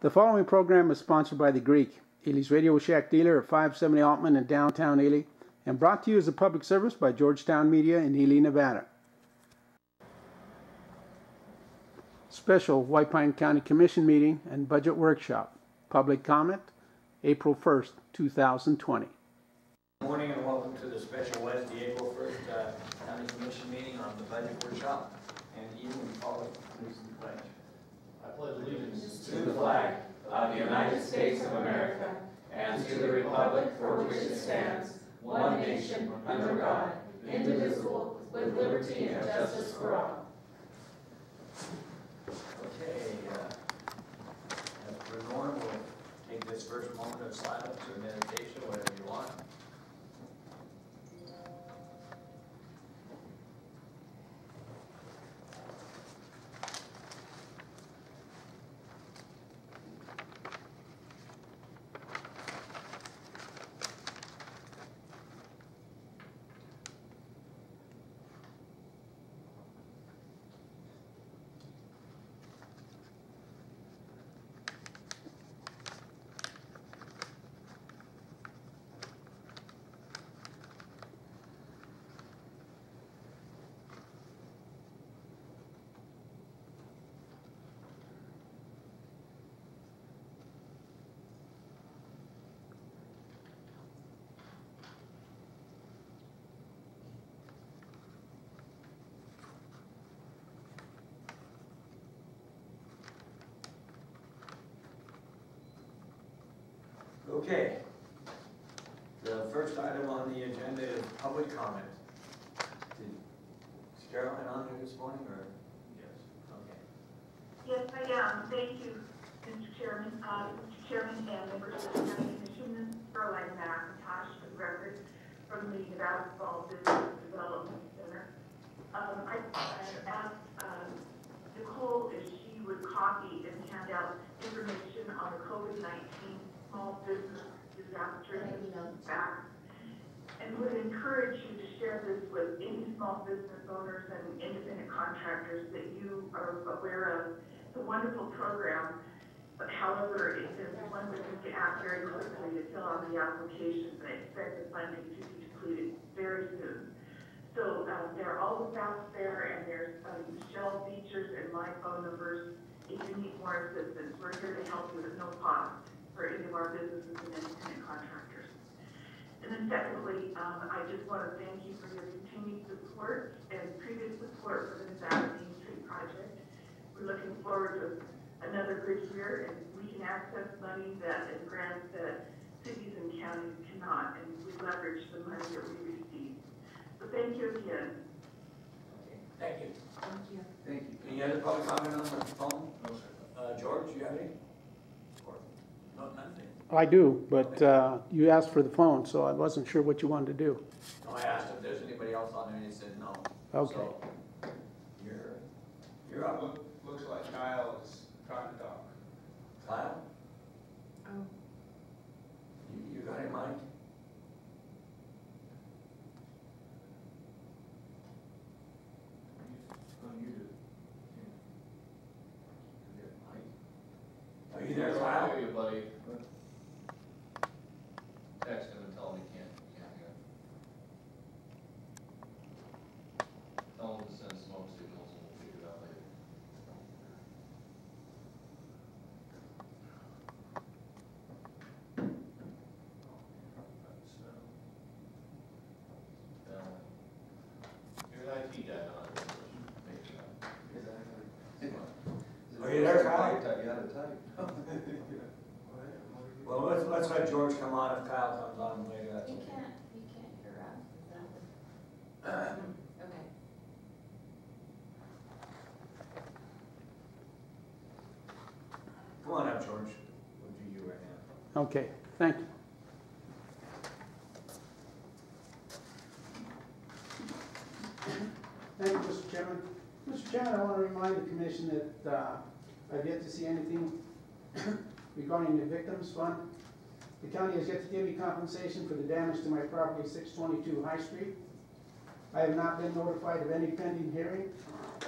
The following program is sponsored by The Greek, Ely's Radio Shack dealer at 570 Altman in downtown Ely, and brought to you as a public service by Georgetown Media in Ely, Nevada. Special White Pine County Commission meeting and budget workshop. Public comment, April 1st, 2020. Good morning and welcome to the special Wednesday, April 1st County Commission meeting on the budget workshop. And even we follow please the pledge. I pledge allegiance to the flag of the United States of America and to the republic for which it stands, one nation, under God, indivisible, with liberty and justice for all. Okay, as per norm, we'll take this first moment of silence or meditation, whatever you want. Okay, the first item on the agenda is public comment. Is Caroline on here this morning, or? Yes. Okay. Yes, I am. Thank you, Mr. Chairman. Mr. Chairman and members of the County Commission, Caroline McIntosh, for the record, from the Nevada Small Business Development Center. I asked Nicole if she would copy and hand out information on the COVID-19 small business disaster back, and would encourage you to share this with any small business owners and independent contractors that you are aware of. It's a wonderful program, but however, it is one that you can act very quickly to fill out the applications, and I expect the funding to be completed very soon. So they're all out there, and there's Michelle features and my phone numbers. If you need more assistance, we're here to help you at no cost for any of our businesses and independent contractors. And then secondly, I just want to thank you for your continued support and previous support for the Nevada Main Street project. We're looking forward to another good year, and we can access money and grants that cities and counties cannot, and we leverage the money that we receive. So thank you again. Okay, thank you. Thank you. Thank you. Any other public comment on the phone? No, sir. George, you have any? No, nothing. I do, but you asked for the phone, so I wasn't sure what you wanted to do. No, I asked if there's anybody else on there, and he said no. Okay. So, you're up. Looks like Kyle is trying to talk. Kyle? Oh. You got it, Mike? Are you there, Kyle? I hear you, buddy. Text him and tell him he can't hear. Tell him to send smoke signals and we'll figure it out later. You're an IT guy, huh? Are you there, Kyle? You got it tight. Well, let's let George come on if Kyle comes on later. That's You okay. can't hear us, is that okay. Come on up, George. We'll do you right now. Okay, thank you. Thank you, Mr. Chairman. Mr. Chairman, I want to remind the Commission that I've yet to see anything regarding the Victims Fund. The county has yet to give me compensation for the damage to my property at 622 High Street. I have not been notified of any pending hearing.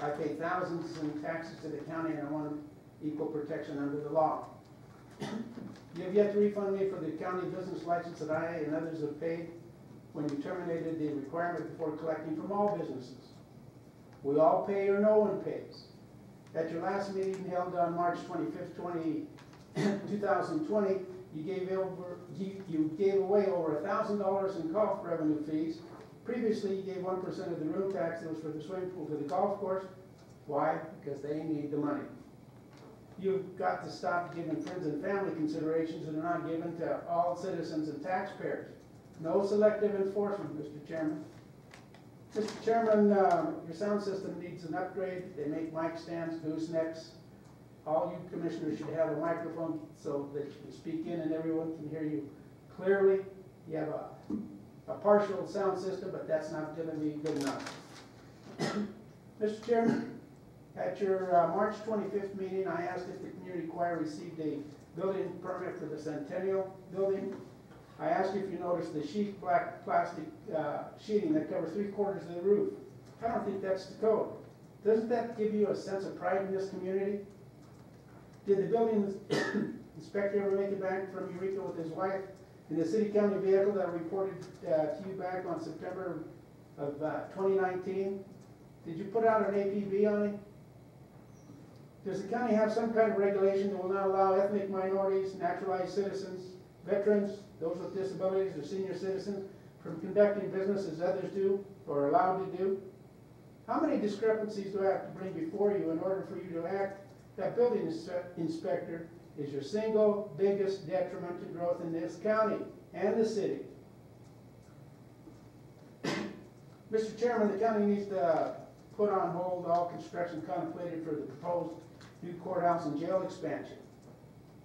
I pay thousands in taxes to the county, and I want equal protection under the law. You have yet to refund me for the county business license that I and others have paid when you terminated the requirement before collecting from all businesses. We all pay or no one pays. At your last meeting held on March 25th, 2020, you gave away over $1,000 in golf revenue fees. Previously, you gave 1% of the room tax that was for the swimming pool to the golf course. Why? Because they need the money. You've got to stop giving friends and family considerations that are not given to all citizens and taxpayers. No selective enforcement, Mr. Chairman. Mr. Chairman, your sound system needs an upgrade. They make mic stands, goosenecks. All you commissioners should have a microphone so that you can speak in and everyone can hear you clearly. You have a partial sound system, but that's not going to be good enough. Mr. Chairman, at your March 25th meeting, I asked if the community choir received a building permit for the Centennial building. I asked if you noticed the sheet black plastic sheeting that covers 3/4 of the roof. I don't think that's the code. Doesn't that give you a sense of pride in this community? Did the building inspector ever make it back from Eureka with his wife in the city-county vehicle that I reported to you back on September of 2019? Did you put out an APB on it? Does the county have some kind of regulation that will not allow ethnic minorities, naturalized citizens, veterans, those with disabilities, or senior citizens from conducting business as others do or are allowed to do? How many discrepancies do I have to bring before you in order for you to act? That building inspector is your single biggest detriment to growth in this county and the city. Mr. Chairman, the county needs to put on hold all construction contemplated for the proposed new courthouse and jail expansion.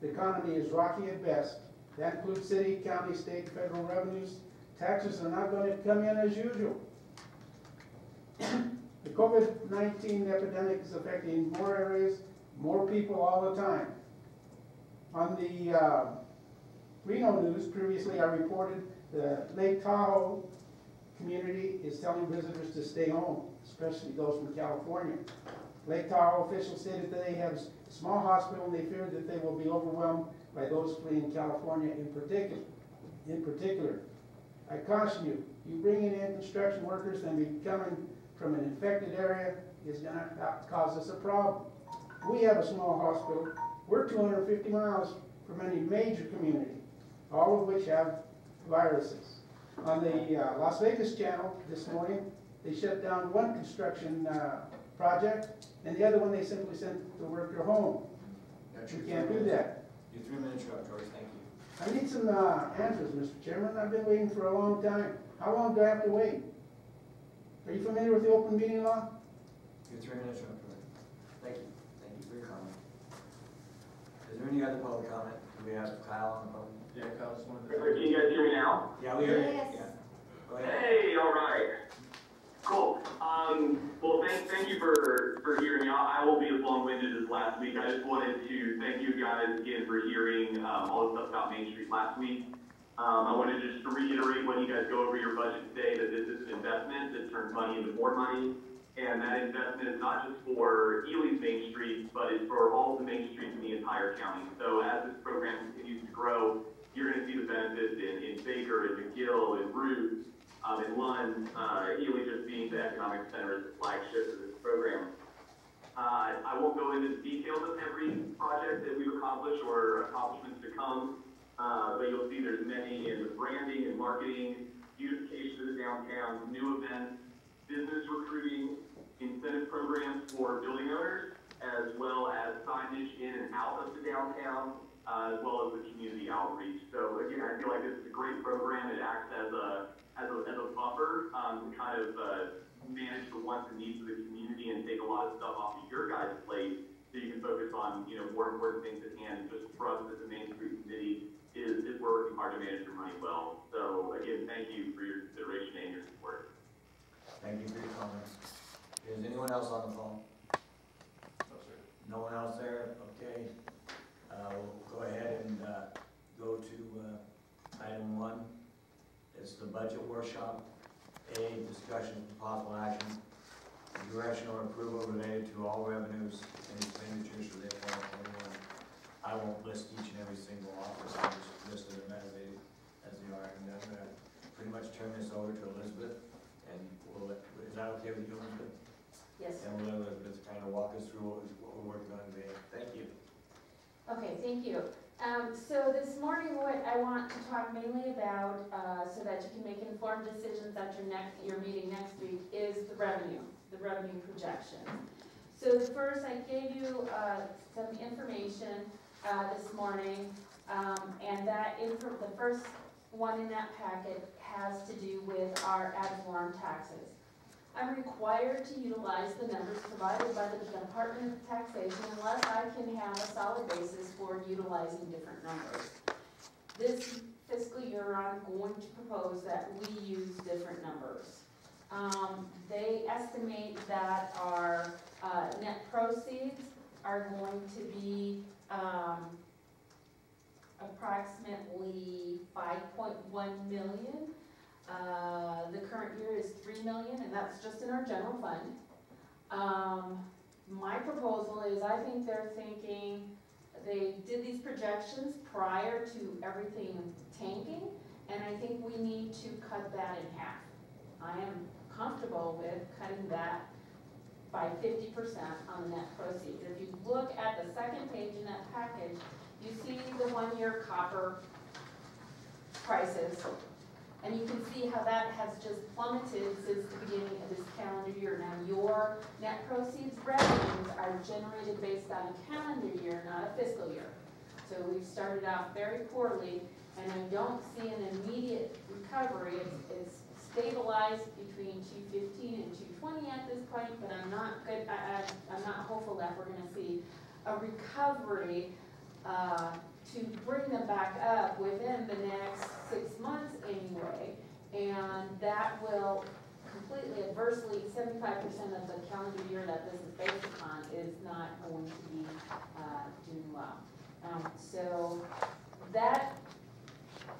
The economy is rocky at best. That includes city, county, state, federal revenues. Taxes are not going to come in as usual. The COVID-19 epidemic is affecting more areas, more people all the time. On the Reno news, previously I reported the Lake Tahoe community is telling visitors to stay home, especially those from California. Lake Tahoe officials stated that they have a small hospital and they fear that they will be overwhelmed by those fleeing California in particular. I caution you, you bringing in construction workers and be coming from an infected area is going to cause us a problem. We have a small hospital. We're 250 miles from any major community, all of which have viruses. On the Las Vegas channel this morning, they shut down one construction project, and the other one they simply sent the worker home. We can't do that. Your 3 minutes are up, George, thank you. I need some answers, Mr. Chairman. I've been waiting for a long time. How long do I have to wait? Are you familiar with the open meeting law? Your 3 minutes are up, George. Thank you. Thank you for your comment. Is there any other public comment? Do we have Kyle on the phone? Yeah, Kyle, just wanted to. Can you guys hear me now? Yeah, we hear you. Yes. Yeah. Go ahead. Hey, all right. Cool. Well, thank you for hearing me. I won't be as long-winded as last week. I just wanted to thank you guys again for hearing all the stuff about Main Street last week. I wanted just to reiterate when you guys go over your budget today that this is an investment that turns money into more money. And that investment is not just for Ely's Main Street, but it's for all the Main Streets in the entire county. So as this program continues to grow, you're going to see the benefits in Baker, in McGill, in Root, in Lund, Ely just being the economic center as the flagship of this program. I won't go into the details of every project that we've accomplished or accomplishments to come, but you'll see there's many in the branding and marketing, beautification of the downtown, new events, business recruiting, incentive programs for building owners, as well as signage in and out of the downtown, as well as the community outreach. So again, I feel like this is a great program. It acts as a buffer to kind of manage the wants and needs of the community and take a lot of stuff off of your guys' plate, so you can focus on more important things at hand. Just for us as the Main Street Committee is we're working hard to manage your money well. So again, thank you for your consideration and your support. Thank you for your comments. Is anyone else on the phone? No, sir. No one else there? Okay. We'll go ahead and go to item 1. It's the budget workshop. A, discussion of possible action, direction or approval related to all revenues and expenditures for the FY21. I won't list each and every every single office, I just listed them as they are, and I'm gonna pretty much turn this over to Elizabeth, and is that okay with you, Elizabeth? Yes. And we'll let Elizabeth kind of walk us through what we're working on today. Thank you. Okay, thank you. So this morning, what I want to talk mainly about, so that you can make informed decisions at your meeting next week, is the revenue projection. So first, I gave you some information this morning, and the first one in that packet has to do with our ad valorem taxes. I'm required to utilize the numbers provided by the Department of Taxation unless I can have a solid basis for utilizing different numbers. This fiscal year, I'm going to propose that we use different numbers. They estimate that our net proceeds are going to be approximately 5.1 million. The current year is 3 million, and that's just in our general fund. My proposal is, I think they're thinking, they did these projections prior to everything tanking, and I think we need to cut that in half. I am comfortable with cutting that by 50% on the net proceeds. If you look at the second page in that package, you see the 1-year copper prices. And you can see how that has just plummeted since the beginning of this calendar year. Now, your net proceeds revenues are generated based on a calendar year, not a fiscal year. So we've started out very poorly, and I don't see an immediate recovery. It's stabilized between 215 and 220 at this point, but I'm not good. I'm not hopeful that we're going to see a recovery to bring them back up within the next 6 months anyway, and that will completely adversely, 75% of the calendar year that this is based upon is not going to be doing well. So that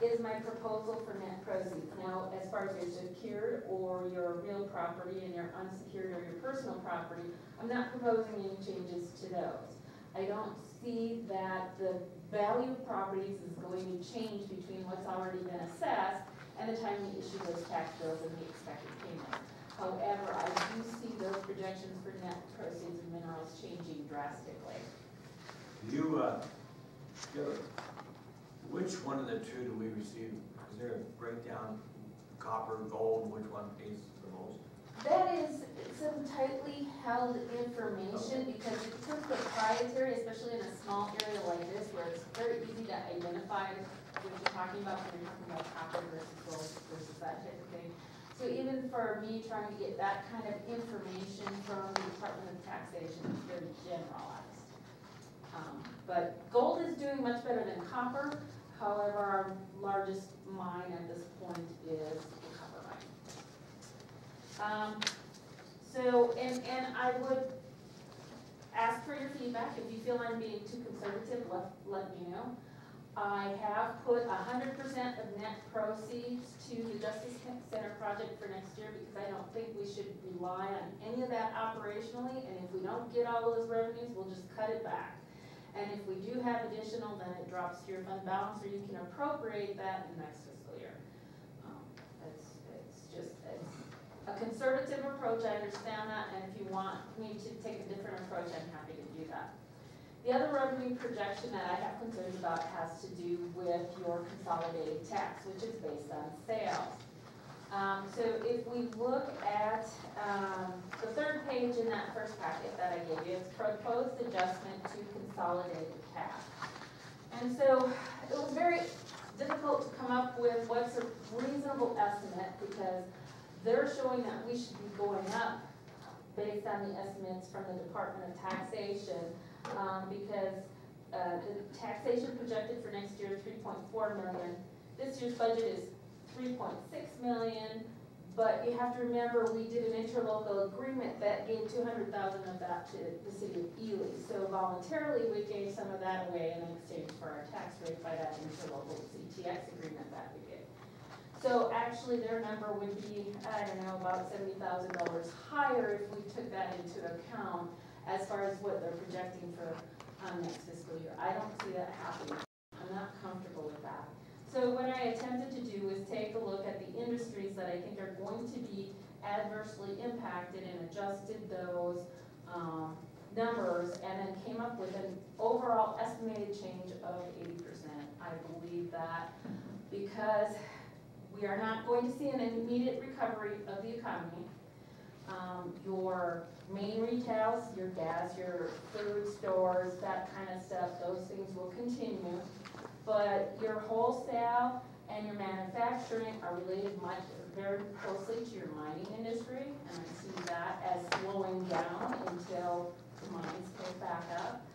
is my proposal for net proceeds. Now, as far as your secured or your real property and your unsecured or your personal property, I'm not proposing any changes to those. I don't see that the value of properties is going to change between what's already been assessed and the time we issue those tax bills and the expected payments. However, I do see those projections for net proceeds of minerals changing drastically. Which one of the two do we receive? Is there a breakdown, copper, gold, which one pays the most? That is some tightly held information because it's proprietary, especially in a small area like this where it's very easy to identify what you're talking about when you're talking about copper versus gold versus that type of thing. So even for me trying to get that kind of information from the Department of Taxation, it's very generalized. But gold is doing much better than copper. However, our largest mine at this point is the copper mine. And I would ask for your feedback. If you feel I'm being too conservative, let me know. I have put 100% of net proceeds to the Justice Center project for next year because I don't think we should rely on any of that operationally, and if we don't get all those revenues, we'll just cut it back. And if we do have additional, then it drops to your fund balance, or you can appropriate that in the next fiscal year. It's a conservative approach, I understand that, and if you want me to take a different approach, I'm happy to do that. The other revenue projection that I have concerns about has to do with your consolidated tax, which is based on sales. So if we look at the third page in that first packet that I gave you, it's proposed adjustment to consolidated tax. And so it was very difficult to come up with what's a reasonable estimate because they're showing that we should be going up based on the estimates from the Department of Taxation because the taxation projected for next year is 3.4 million. This year's budget is 3.6 million, but you have to remember we did an interlocal agreement that gave 200,000 of that to the city of Ely. So voluntarily we gave some of that away in exchange for our tax rate by that interlocal CTX agreement that we did. So actually their number would be, I don't know, about $70,000 higher if we took that into account as far as what they're projecting for next fiscal year. I don't see that happening. I'm So what I attempted to do was take a look at the industries that I think are going to be adversely impacted and adjusted those numbers, and then came up with an overall estimated change of 80%. I believe that because we are not going to see an immediate recovery of the economy, your main retails, your gas, your food stores, that kind of stuff, those things will continue. But your wholesale and your manufacturing are related very closely to your mining industry, and I see that as slowing down until the mines pick back up.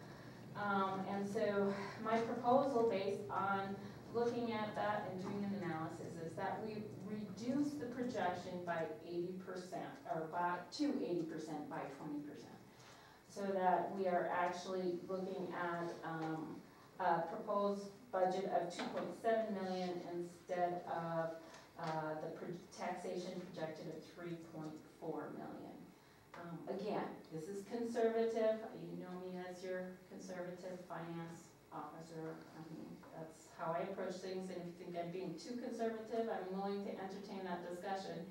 And so my proposal, based on looking at that and doing an analysis, is that we reduce the projection by 80%, or to 80% by 20%. So that we are actually looking at a proposed budget of 2.7 million instead of the taxation projected of 3.4 million. Again, this is conservative. You know me as your conservative finance officer. I mean, that's how I approach things, and if you think I'm being too conservative, I'm willing to entertain that discussion.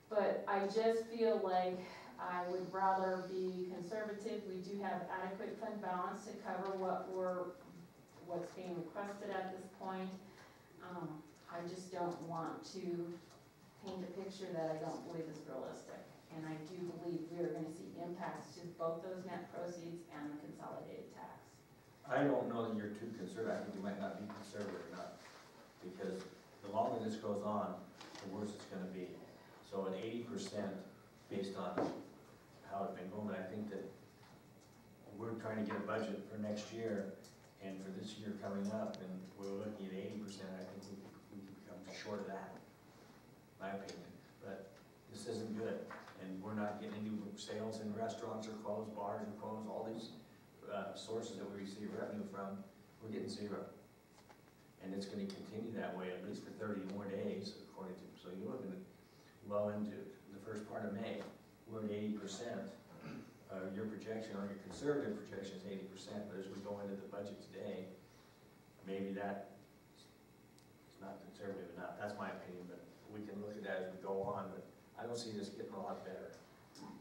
But I just feel like I would rather be conservative. We do have adequate fund balance to cover what's being requested at this point. I just don't want to paint a picture that I don't believe is realistic. And I do believe we are going to see impacts to both those net proceeds and the consolidated tax. I don't know that you're too conservative. I think you might not be conservative enough, because the longer this goes on, the worse it's going to be. So at 80%, based on how it's been going, I think that we're trying to get a budget for next year, and for this year coming up, and we're looking at 80%. I think we could become short of that, my opinion. But this isn't good, and we're not getting any sales, and restaurants are closed, bars are closed, all these sources that we receive revenue from, we're getting zero. And it's going to continue that way at least for 30 more days, according to, so you're looking at well into the first part of May. We're at 80%. Your projection, or your conservative projection, is 80%, but as we go into the budget today, maybe that is not conservative enough. That's my opinion, but we can look at that as we go on, but I don't see this getting a lot better.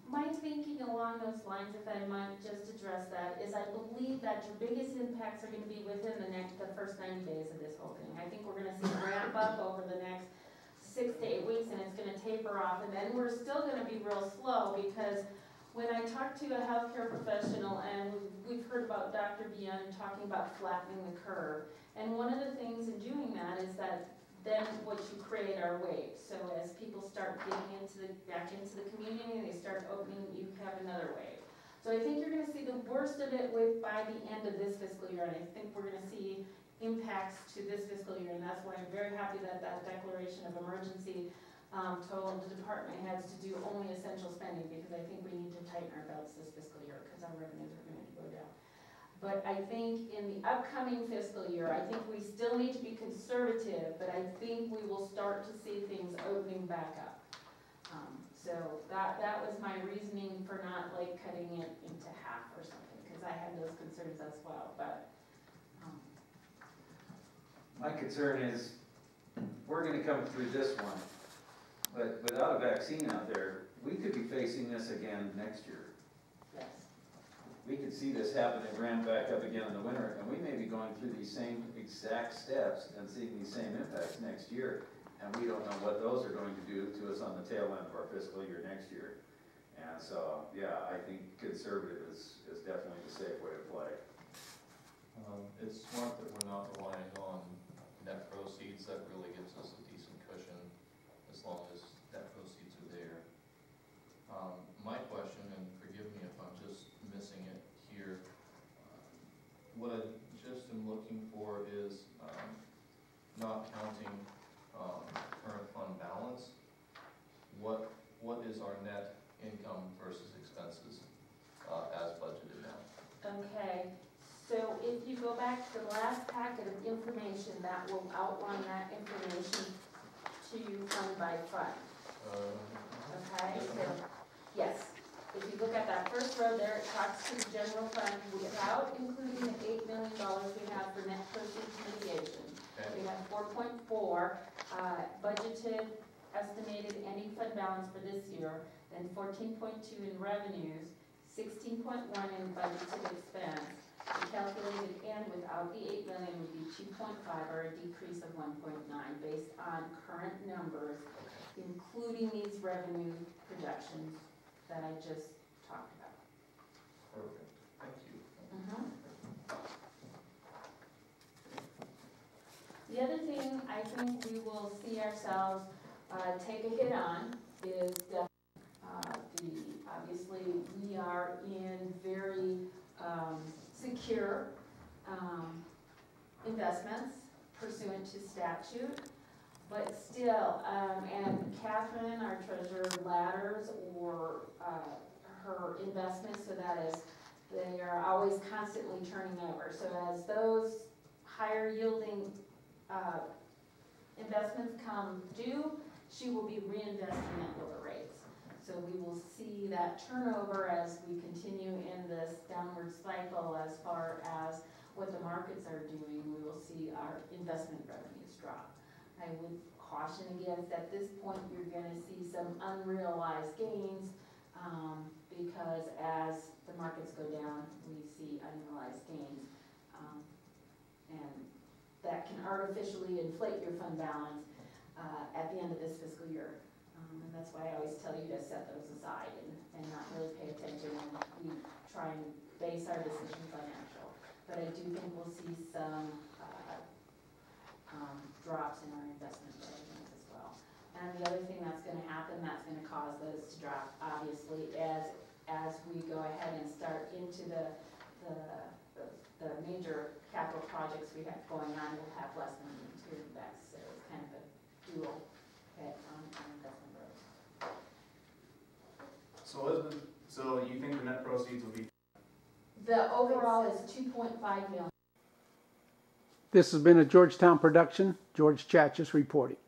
My thinking along those lines, if I might just address that, is I believe that your biggest impacts are going to be within the first 90 days of this whole thing. I think we're going to see a ramp up over the next 6 to 8 weeks, and it's going to taper off, and then we're still going to be real slow, because when I talk to a healthcare professional, and we've heard about Dr. Bion talking about flattening the curve, and one of the things in doing that is that then what you create are waves. So as people start getting back into the community, they start opening, you have another wave. So I think you're going to see the worst of it by the end of this fiscal year, and I think we're going to see impacts to this fiscal year, and that's why I'm very happy that that declaration of emergency told the department heads to do only essential spending, because I think we need to tighten our belts this fiscal year because our revenues are going to go down. But I think in the upcoming fiscal year, I think we still need to be conservative, but I think we will start to see things opening back up. So that was my reasoning for not like cutting it into half or something, because I had those concerns as well. But my concern is we're going to come through this one. But without a vaccine out there, we could be facing this again next year. yes. We could see this happen and ramp back up again in the winter, and we may be going through these same exact steps and seeing these same impacts next year. And we don't know what those are going to do to us on the tail end of our fiscal year next year. And so, yeah, I think conservative is definitely the safe way to play. It's smart that we're not relying on net proceeds. That really gives us a decent cushion as long as net proceeds are there. My question, and forgive me if I'm just missing it here, what I just am looking for is not counting current fund balance. What is our net income versus expenses as budgeted now? Okay. So if you go back to the last packet of information, that will outline that information to you fund by fund. Okay, so, yes. If you look at that first row there, it talks to the general fund without including the $8 million we have for net proceeds mitigation. Okay. We have 4.5 more budgeted estimated ending fund balance for this year than 14.2 in revenues, 16.1 in budgeted expense. The calculated end without the 8 million would be 2.5, or a decrease of 1.9 based on current numbers, including these revenue projections that I just talked about. Perfect, thank you. The other thing I think we will see ourselves take a hit on is obviously we are in very secure investments pursuant to statute, but still, and Catherine, our treasurer, ladders or her investments so that is they are always constantly turning over. So as those higher yielding investments come due, she will be reinvesting at lower rates. So we will see that turnover as we continue in this downward cycle as far as what the markets are doing. We will see our investment revenues drop. I would caution against at this point you're going to see some unrealized gains because as the markets go down, we see unrealized gains. And that can artificially inflate your fund balance at the end of this fiscal year. And that's why I always tell you to set those aside and not really pay attention when we try and base our decisions on actual. But I do think we'll see some drops in our investment revenues as well. And the other thing that's going to happen, that's going to cause those to drop, obviously, as we go ahead and start into the major capital projects we have going on, we'll have less money to invest. So it's kind of a dual hit on investment growth. So Elizabeth, so you think the net proceeds will be? The overall is 2.5 million. This has been a Georgetown production. George Chachis reporting.